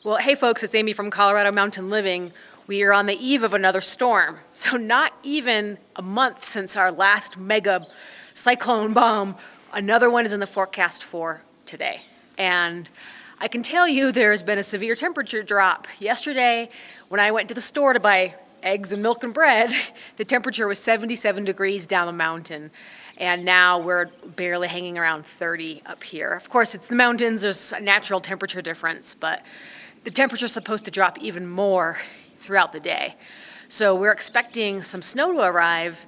Well, hey folks, it's Amy from Colorado Mountain Living. We are on the eve of another storm. So not even a month since our last mega cyclone bomb, another one is in the forecast for today. And I can tell you there's been a severe temperature drop. Yesterday, when I went to the store to buy eggs and milk and bread, the temperature was 77 degrees down the mountain. And now we're barely hanging around 30 up here. Of course, it's the mountains, there's a natural temperature difference, but the temperature's supposed to drop even more throughout the day. So we're expecting some snow to arrive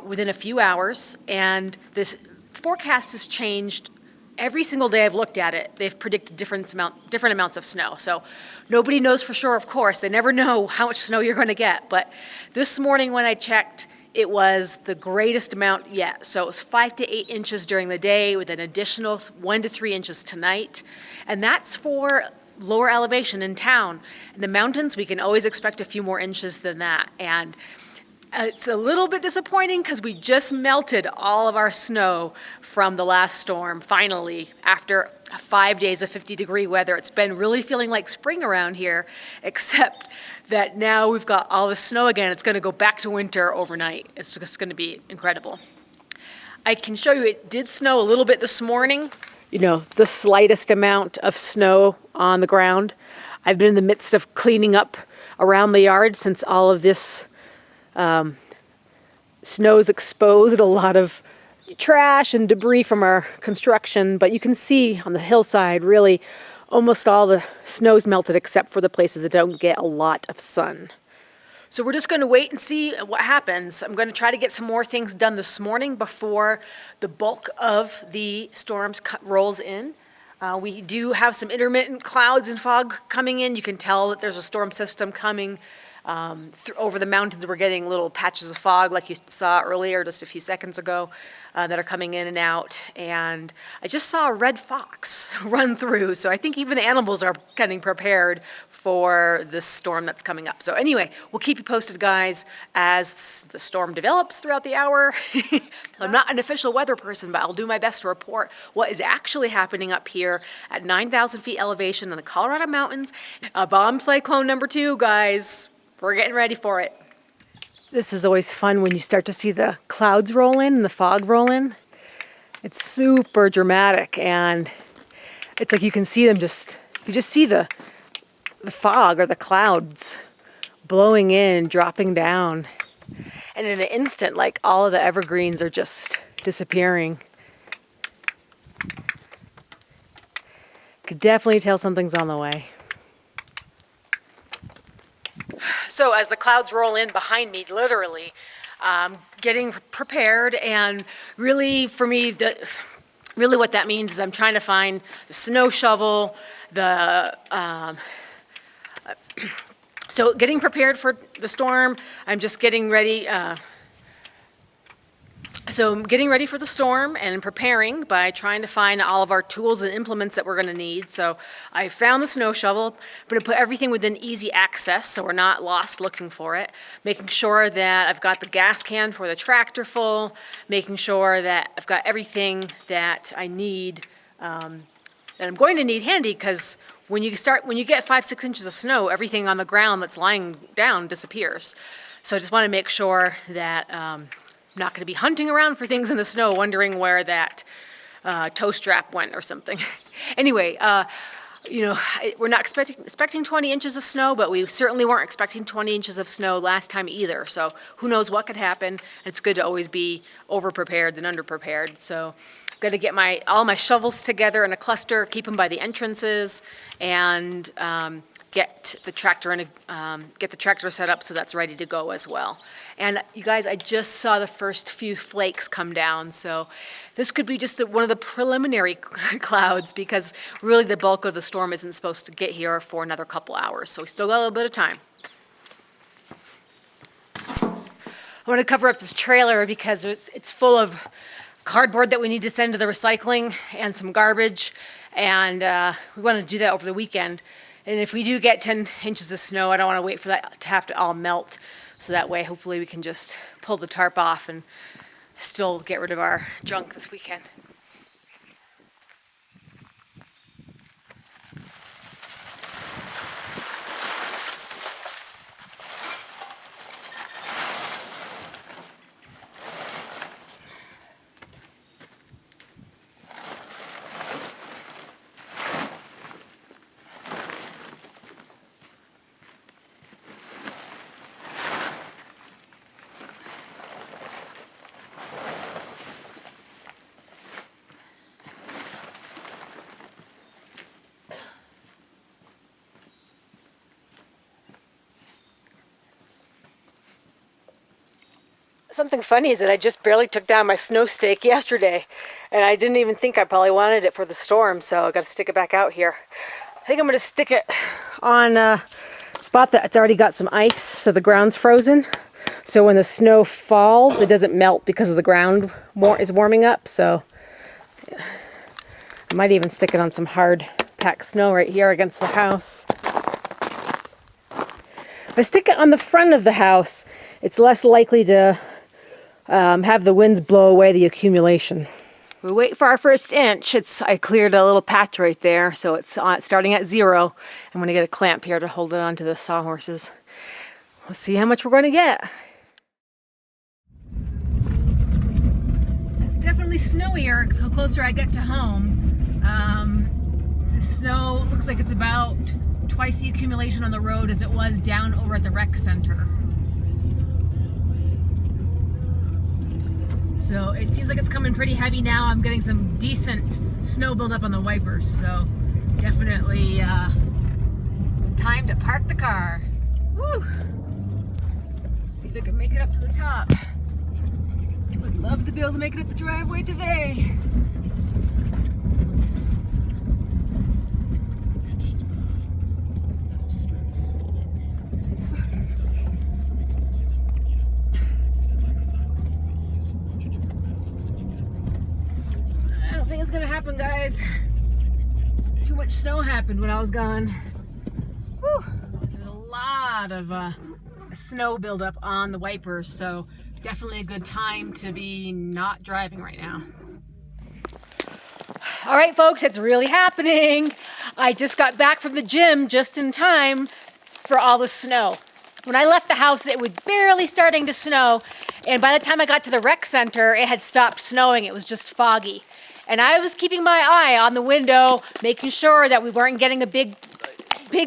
within a few hours, and this forecast has changed every single day I've looked at it. They've predicted different amounts of snow. So nobody knows for sure, of course. They never know how much snow you're going to get. But this morning when I checked, it was the greatest amount yet. So it was 5 to 8 inches during the day with an additional 1 to 3 inches tonight. And that's for lower elevation in town. In the mountains, we can always expect a few more inches than that. And it's a little bit disappointing because we just melted all of our snow from the last storm, finally, after 5 days of 50-degree weather. It's been really feeling like spring around here, except that now we've got all the snow again. It's going to go back to winter overnight. It's just going to be incredible. I can show you it did snow a little bit this morning. You know, the slightest amount of snow on the ground. I've been in the midst of cleaning up around the yard since all of this snow's exposed a lot of trash and debris from our construction, but you can see on the hillside really almost all the snow's melted except for the places that don't get a lot of sun. So we're just going to wait and see what happens. I'm going to try to get some more things done this morning before the bulk of the storms rolls in. We do have some intermittent clouds and fog coming in. You can tell that there's a storm system coming over the mountains. We're getting little patches of fog like you saw earlier just a few seconds ago that are coming in and out. And I just saw a red fox run through, so I think even the animals are getting prepared for this storm that's coming up. So anyway, we'll keep you posted, guys, as the storm develops throughout the hour. I'm not an official weather person, but I'll do my best to report what is actually happening up here at 9,000 feet elevation in the Colorado mountains. Bomb cyclone number 2, guys. We're getting ready for it. This is always fun when you start to see the clouds roll in and the fog roll in. It's super dramatic, and it's like you can see them you just see the fog or the clouds blowing in, dropping down. And in an instant, like all of the evergreens are just disappearing. Could definitely tell something's on the way. So as the clouds roll in behind me, literally, getting prepared, and really for me, really what that means is I'm trying to find the snow shovel, so getting prepared for the storm. I'm just getting ready. So I'm getting ready for the storm and preparing by trying to find all of our tools and implements that we're going to need. So I found the snow shovel. I'm going to put everything within easy access so we're not lost looking for it. Making sure that I've got the gas can for the tractor full. Making sure that I've got everything that I need, that I'm going to need handy, because when you get 5-6 inches of snow, everything on the ground that's lying down disappears. So I just want to make sure that I'm not going to be hunting around for things in the snow, wondering where that toe strap went or something. Anyway, we're not expecting 20 inches of snow, but we certainly weren't expecting 20 inches of snow last time either. So who knows what could happen. It's good to always be over-prepared than under-prepared. So I've got to get all my shovels together in a cluster, keep them by the entrances, and get the tractor set up so that's ready to go as well. And you guys, I just saw the first few flakes come down, so this could be just one of the preliminary clouds, because really the bulk of the storm isn't supposed to get here for another couple hours, so we still got a little bit of time. I want to cover up this trailer because it's full of cardboard that we need to send to the recycling and some garbage, and we want to do that over the weekend. And if we do get 10 inches of snow, I don't want to wait for that to have to all melt. So that way, hopefully we can just pull the tarp off and still get rid of our junk this weekend. Something funny is that I just barely took down my snow stake yesterday, and I didn't even think I probably wanted it for the storm, so I got to stick it back out here. I think I'm going to stick it on a spot that's already got some ice, so the ground's frozen. So when the snow falls, it doesn't melt because the ground is warming up. So I might even stick it on some hard packed snow right here against the house. If I stick it on the front of the house, it's less likely to have the winds blow away the accumulation. We wait for our first inch. I cleared a little patch right there, so it's starting at 0. I'm going to get a clamp here to hold it onto the sawhorses. Let's see how much we're going to get. It's definitely snowier the closer I get to home. The snow looks like it's about twice the accumulation on the road as it was down over at the rec center. So it seems like it's coming pretty heavy now. I'm getting some decent snow buildup on the wipers, so definitely time to park the car. Woo! See if I can make it up to the top. Would love to be able to make it up the driveway today. I don't think it's gonna happen, guys. Too much snow happened when I was gone. Whew. There's a lot of snow buildup on the wipers, so definitely a good time to be not driving right now. All right, folks, it's really happening. I just got back from the gym just in time for all the snow. When I left the house, it was barely starting to snow, and by the time I got to the rec center, it had stopped snowing. It was just foggy. And I was keeping my eye on the window, making sure that we weren't getting a big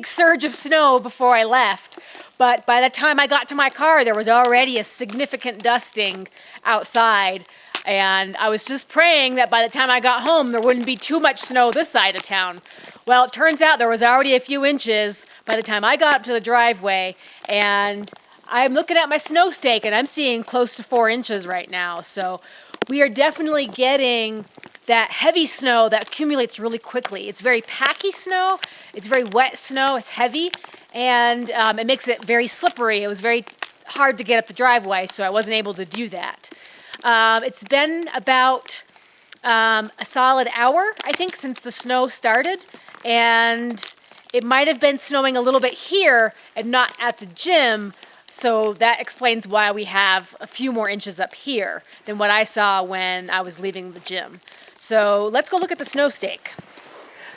surge of snow before I left. But by the time I got to my car, there was already a significant dusting outside. And I was just praying that by the time I got home, there wouldn't be too much snow this side of town. Well, it turns out there was already a few inches by the time I got up to the driveway. And I'm looking at my snow stake, and I'm seeing close to 4 inches right now. So we are definitely getting that heavy snow that accumulates really quickly. It's very packy snow. It's very wet snow. It's heavy. And it makes it very slippery. It was very hard to get up the driveway, so I wasn't able to do that. It's been about a solid hour, I think, since the snow started. And it might have been snowing a little bit here and not at the gym. So that explains why we have a few more inches up here than what I saw when I was leaving the gym. So let's go look at the snow stake.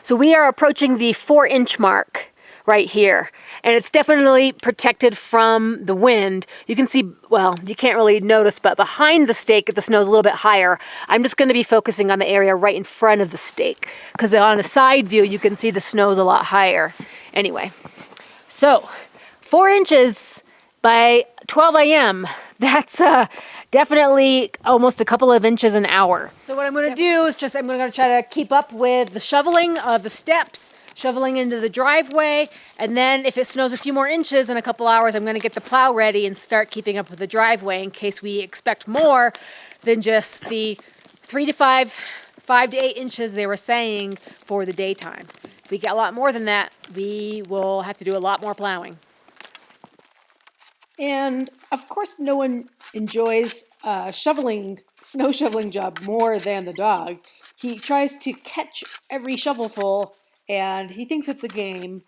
So we are approaching the 4-inch mark right here. And it's definitely protected from the wind. You can see, well, you can't really notice, but behind the stake, the snow is a little bit higher. I'm just going to be focusing on the area right in front of the stake, because on a side view, you can see the snow is a lot higher. Anyway, so 4 inches by 12 a.m. That's definitely almost a couple of inches an hour. So what I'm going to do is I'm going to try to keep up with the shoveling of the steps, shoveling into the driveway, and then if it snows a few more inches in a couple hours, I'm going to get the plow ready and start keeping up with the driveway in case we expect more than just the 3 to 5 to 8 inches they were saying for the daytime. If we get a lot more than that, we will have to do a lot more plowing. And of course, no one enjoys snow shoveling job more than the dog. He tries to catch every shovelful, and he thinks it's a game.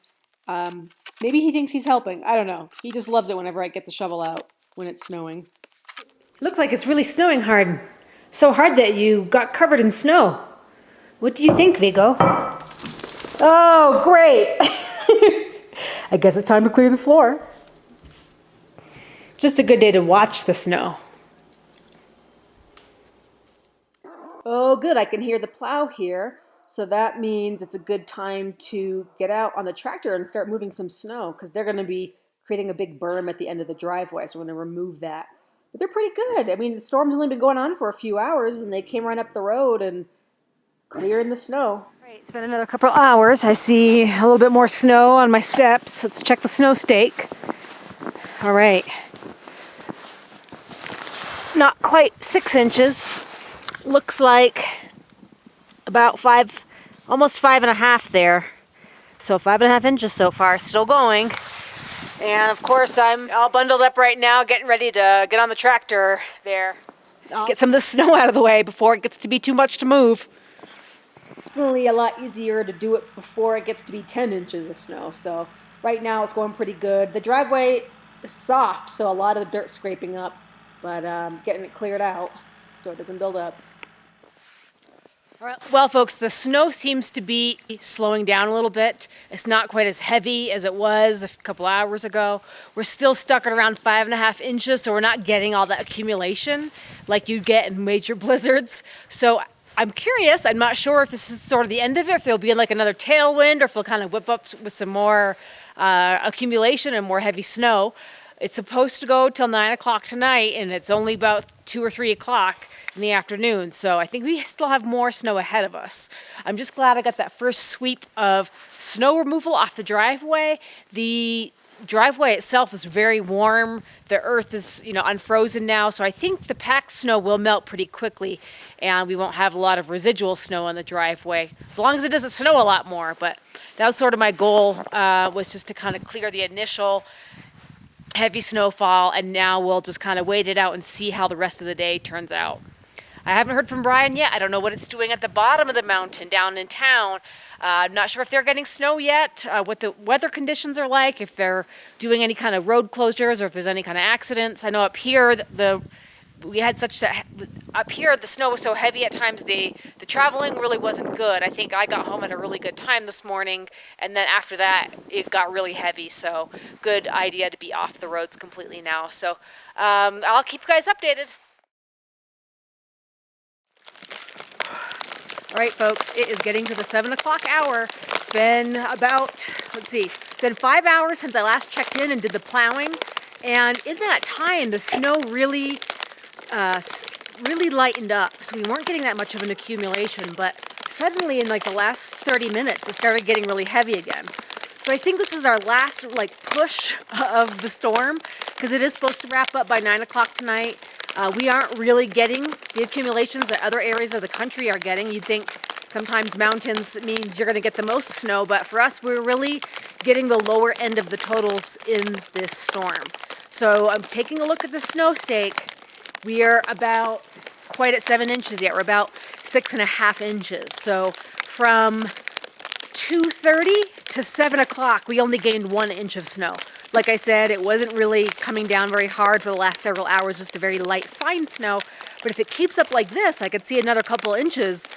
Maybe he thinks he's helping. I don't know. He just loves it whenever I get the shovel out when it's snowing. Looks like it's really snowing hard. So hard that you got covered in snow. What do you think, Vigo? Oh, great. I guess it's time to clear the floor. Just a good day to watch the snow. Oh, good. I can hear the plow here. So that means it's a good time to get out on the tractor and start moving some snow, because they're going to be creating a big berm at the end of the driveway. So we're going to remove that. But they're pretty good. I mean, the storm's only been going on for a few hours, and they came right up the road and clearing the snow. Right, it's been another couple hours. I see a little bit more snow on my steps. Let's check the snow stake. All right. not quite 6 inches. Looks like about 5, almost 5.5 there. So 5.5 inches so far, still going. And of course, I'm all bundled up right now, getting ready to get on the tractor there. Get some of the snow out of the way before it gets to be too much to move. Definitely a lot easier to do it before it gets to be 10 inches of snow. So right now it's going pretty good. The driveway is soft, so a lot of the dirt's scraping up, but getting it cleared out so it doesn't build up. All right. Well, folks, the snow seems to be slowing down a little bit. It's not quite as heavy as it was a couple hours ago. We're still stuck at around 5.5 inches, so we're not getting all that accumulation like you get in major blizzards. So I'm curious. I'm not sure if this is sort of the end of it, if there'll be like another tailwind, or if it'll kind of whip up with some more accumulation and more heavy snow. It's supposed to go till 9 o'clock tonight, and it's only about 2 or 3 o'clock in the afternoon. So I think we still have more snow ahead of us. I'm just glad I got that first sweep of snow removal off the driveway. The driveway itself is very warm. The earth is, unfrozen now. So I think the packed snow will melt pretty quickly, and we won't have a lot of residual snow on the driveway, as long as it doesn't snow a lot more. But that was sort of my goal, was just to kind of clear the initial heavy snowfall, and now we'll just kind of wait it out and see how the rest of the day turns out. I haven't heard from Brian yet. I don't know what it's doing at the bottom of the mountain down in town. I'm not sure if they're getting snow yet, what the weather conditions are like, if they're doing any kind of road closures or if there's any kind of accidents. I know up here, up here the snow was so heavy at times, the traveling really wasn't good. I think I got home at a really good time this morning, and then after that it got really heavy, so good idea to be off the roads completely now. So I'll keep you guys updated. All right, folks, it is getting to the 7 o'clock hour. It's been about, it's been 5 hours since I last checked in and did the plowing. And in that time, the snow really lightened up. So we weren't getting that much of an accumulation, but suddenly in like the last 30 minutes, it started getting really heavy again. So I think this is our last push of the storm, because it is supposed to wrap up by 9 o'clock tonight. We aren't really getting the accumulations that other areas of the country are getting. You'd think sometimes mountains means you're going to get the most snow, but for us, we're really getting the lower end of the totals in this storm. So I'm taking a look at the snow stake. We are about quite at 7 inches yet. We're about 6.5 inches. So from 2:30 to 7 o'clock, we only gained 1 inch of snow. Like I said, it wasn't really coming down very hard for the last several hours, just a very light, fine snow. But if it keeps up like this, I could see another couple inches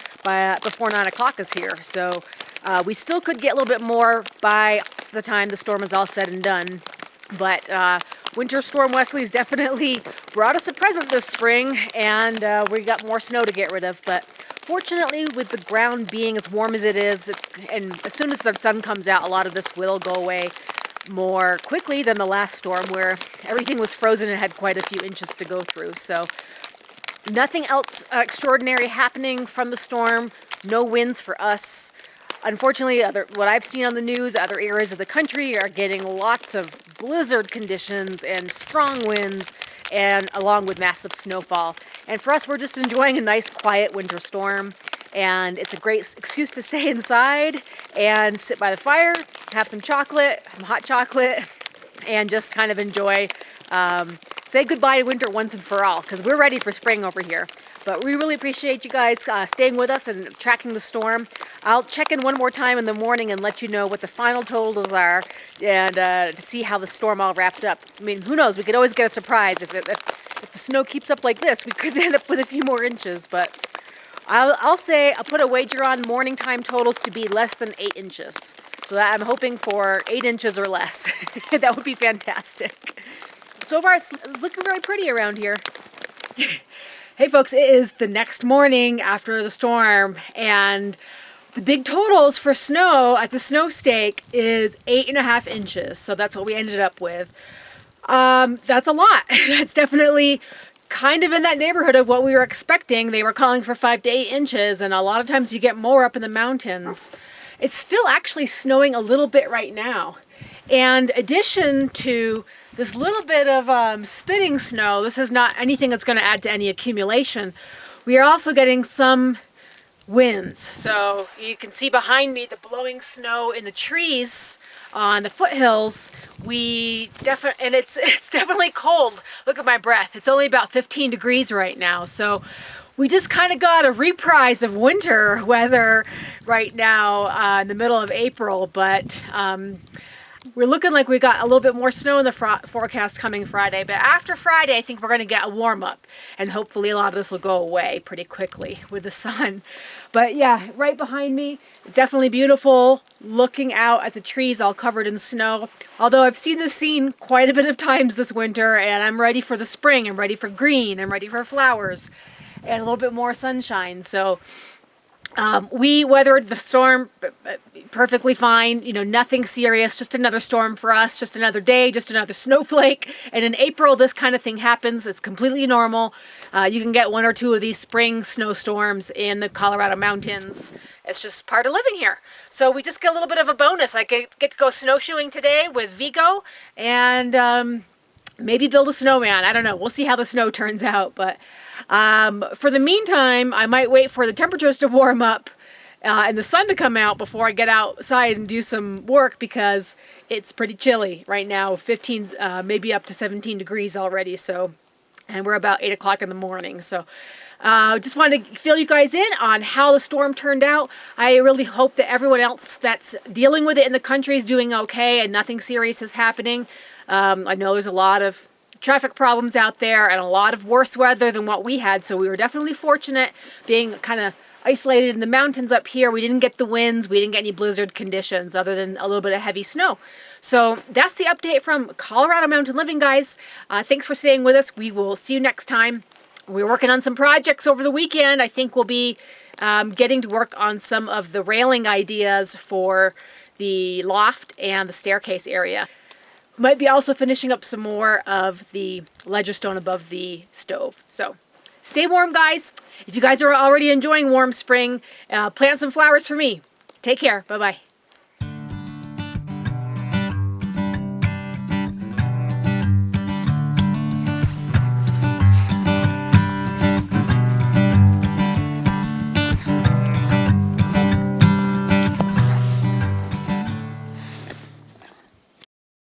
before 9 o'clock is here. So we still could get a little bit more by the time the storm is all said and done. But Winter Storm Wesley's definitely brought us a present this spring, and we got more snow to get rid of. But fortunately, with the ground being as warm as it is, and as soon as the sun comes out, a lot of this will go away more quickly than the last storm, where everything was frozen and had quite a few inches to go through. So nothing else extraordinary happening from the storm. No winds for us. Unfortunately, what I've seen on the news, other areas of the country are getting lots of blizzard conditions and strong winds, and along with massive snowfall. And for us, we're just enjoying a nice, quiet winter storm. And it's a great excuse to stay inside and sit by the fire, have some chocolate, some hot chocolate, and just kind of enjoy, say goodbye to winter once and for all, because we're ready for spring over here. But we really appreciate you guys staying with us and tracking the storm. I'll check in one more time in the morning and let you know what the final totals are, and to see how the storm all wrapped up. I mean, who knows? We could always get a surprise. If the snow keeps up like this, we could end up with a few more inches, but I'll put a wager on morning time totals to be less than 8 inches. So that I'm hoping for 8 inches or less. That would be fantastic. So far, it's looking very pretty around here. Hey folks, it is the next morning after the storm, and the big totals for snow at the snow stake is 8.5 inches. So that's what we ended up with. That's a lot. That's definitely kind of in that neighborhood of what we were expecting. They were calling for 5 to 8 inches, and a lot of times you get more up in the mountains. It's still actually snowing a little bit right now. And addition to this little bit of spitting snow, this is not anything that's going to add to any accumulation. We are also getting some winds. So you can see behind me the blowing snow in the trees on the foothills. And it's definitely cold. Look at my breath. It's only about 15 degrees right now. So we just kind of got a reprise of winter weather right now in the middle of April, but we're looking like we got a little bit more snow in the forecast coming Friday. But after Friday, I think we're going to get a warm up, and hopefully a lot of this will go away pretty quickly with the sun. But yeah, right behind me, definitely beautiful, looking out at the trees all covered in snow. Although I've seen this scene quite a bit of times this winter, and I'm ready for the spring. I'm ready for green. I'm ready for flowers and a little bit more sunshine. So we weathered the storm perfectly fine, nothing serious, just another storm for us, just another day, just another snowflake. And in April, this kind of thing happens. It's completely normal. You can get one or two of these spring snowstorms in the Colorado mountains. It's just part of living here. So we just get a little bit of a bonus. I get to go snowshoeing today with Vigo and maybe build a snowman. I don't know. We'll see how the snow turns out. But for the meantime, I might wait for the temperatures to warm up and the sun to come out before I get outside and do some work, because it's pretty chilly right now, 15, maybe up to 17 degrees already. So, and we're about 8 o'clock in the morning. So just wanted to fill you guys in on how the storm turned out. I really hope that everyone else that's dealing with it in the country is doing okay and nothing serious is happening. I know there's a lot of traffic problems out there and a lot of worse weather than what we had. So we were definitely fortunate being kind of isolated in the mountains up here. We didn't get the winds. We didn't get any blizzard conditions other than a little bit of heavy snow. So that's the update from Colorado Mountain Living, guys. Thanks for staying with us. We will see you next time. We're working on some projects over the weekend. I think we'll be getting to work on some of the railing ideas for the loft and the staircase area. Might be also finishing up some more of the ledger stone above the stove. So stay warm, guys. If you guys are already enjoying warm spring, plant some flowers for me. Take care. Bye-bye.